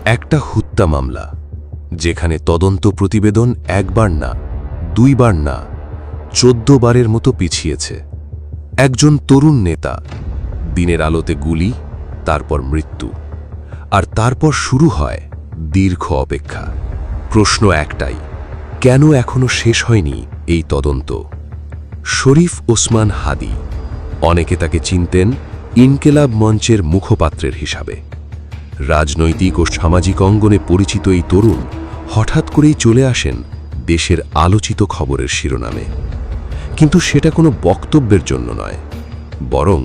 একটা হত্যা মামলা, যেখানে তদন্ত প্রতিবেদন একবার না, দুইবার না, 14 বারের মতো পিছিয়েছে। একজন তরুণ নেতা, দিনের আলোতে গুলি, তারপর মৃত্যু, আর তারপর শুরু হয় দীর্ঘ অপেক্ষা। প্রশ্ন একটাই, কেন এখনো শেষ হয়নি এই তদন্ত? শরীফ ওসমান হাদি, অনেকে তাকে চিনতেন ইনকেলাব মঞ্চের মুখপাত্রের হিসাবে। রাজনৈতিক ও সামাজিক অঙ্গনে পরিচিত এই তরুণ হঠাৎ করেই চলে আসেন দেশের আলোচিত খবরের শিরোনামে। কিন্তু সেটা কোনো বক্তব্যের জন্য নয়, বরং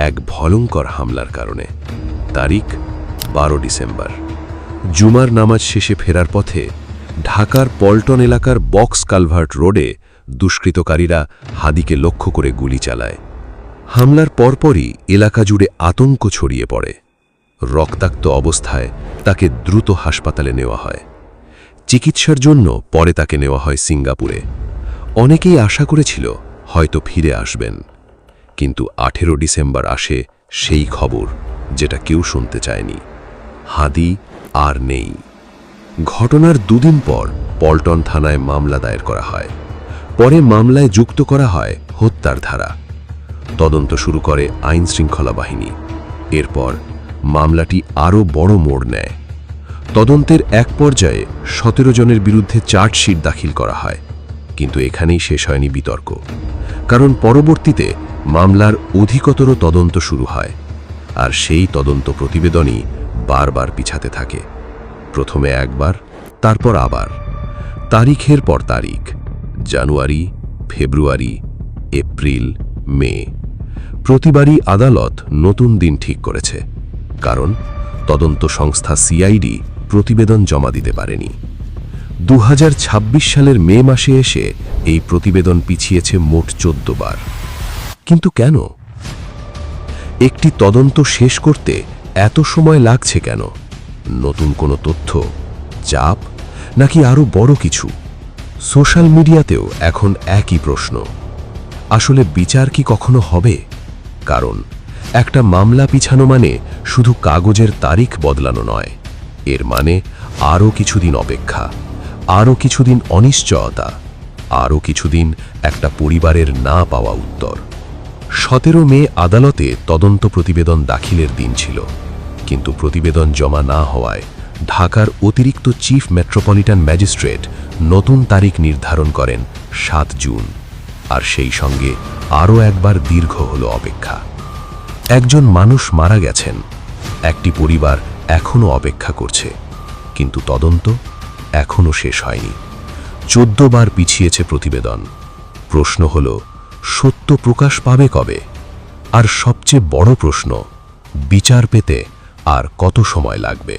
এক ভয়ঙ্কর হামলার কারণে। তারিখ 12 ডিসেম্বর, জুমার নামাজ শেষে ফেরার পথে ঢাকার পল্টন এলাকার বক্স কালভার্ট রোডে দুষ্কৃতকারীরা হাদিকে লক্ষ্য করে গুলি চালায়। হামলার পরপরই এলাকা জুড়ে আতঙ্ক ছড়িয়ে পড়ে। রক্তাক্ত অবস্থায় তাকে দ্রুত হাসপাতালে নেওয়া হয়। চিকিৎসার জন্য পরে তাকে নেওয়া হয় সিঙ্গাপুরে। অনেকেই আশা করেছিল হয়তো ফিরে আসবেন, কিন্তু 18 ডিসেম্বর আসে সেই খবর যেটা কেউ শুনতে চায়নি। হাদি আর নেই। ঘটনার দুদিন পর পল্টন থানায় মামলা দায়ের করা হয়। পরে মামলায় যুক্ত করা হয় হত্যার ধারা। তদন্ত শুরু করে আইনশৃঙ্খলা বাহিনী। এরপর মামলাটি আরও বড় মোড় নেয়। তদন্তের এক পর্যায়ে 17 জনের বিরুদ্ধে চার্জশিট দাখিল করা হয়। কিন্তু এখানেই শেষ হয়নি বিতর্ক, কারণ পরবর্তীতে মামলার অধিকতর তদন্ত শুরু হয়, আর সেই তদন্ত প্রতিবেদনই বারবার পিছাতে থাকে। প্রথমে একবার, তারপর আবার, তারিখের পর তারিখ, জানুয়ারি, ফেব্রুয়ারি, এপ্রিল, মে। প্রতিবারই আদালত নতুন দিন ঠিক করেছে, কারণ তদন্ত সংস্থা সিআইডি প্রতিবেদন জমা দিতে পারেনি। 2026 সালের মে মাসে এসে এই প্রতিবেদন পিছিয়েছে মোট 14 বার। কিন্তু কেন? একটি তদন্ত শেষ করতে এত সময় লাগছে কেন? নতুন কোনো তথ্য, চাপ, নাকি আরও বড় কিছু? সোশ্যাল মিডিয়াতেও এখন একই প্রশ্ন। আসলে বিচার কি কখনো হবে? কারণ একটা মামলা পিছানো মানে শুধু কাগজের তারিখ বদলানো নয়, এর মানে আরও কিছুদিন অপেক্ষা, আরও কিছুদিন অনিশ্চয়তা, আরও কিছুদিন একটা পরিবারের না পাওয়া উত্তর। 17 মে আদালতে তদন্ত প্রতিবেদন দাখিলের দিন ছিল, কিন্তু প্রতিবেদন জমা না হওয়ায় ঢাকার অতিরিক্ত চিফ মেট্রোপলিটন ম্যাজিস্ট্রেট নতুন তারিখ নির্ধারণ করেন 7 জুন। আর সেই সঙ্গে আরও একবার দীর্ঘ হলো অপেক্ষা। একজন মানুষ মারা গেছেন, একটি পরিবার এখনও অপেক্ষা করছে, কিন্তু তদন্ত এখনও শেষ হয়নি। 14 বার পিছিয়েছে প্রতিবেদন। প্রশ্ন হল, সত্য প্রকাশ পাবে কবে? আর সবচেয়ে বড় প্রশ্ন, বিচার পেতে আর কত সময় লাগবে?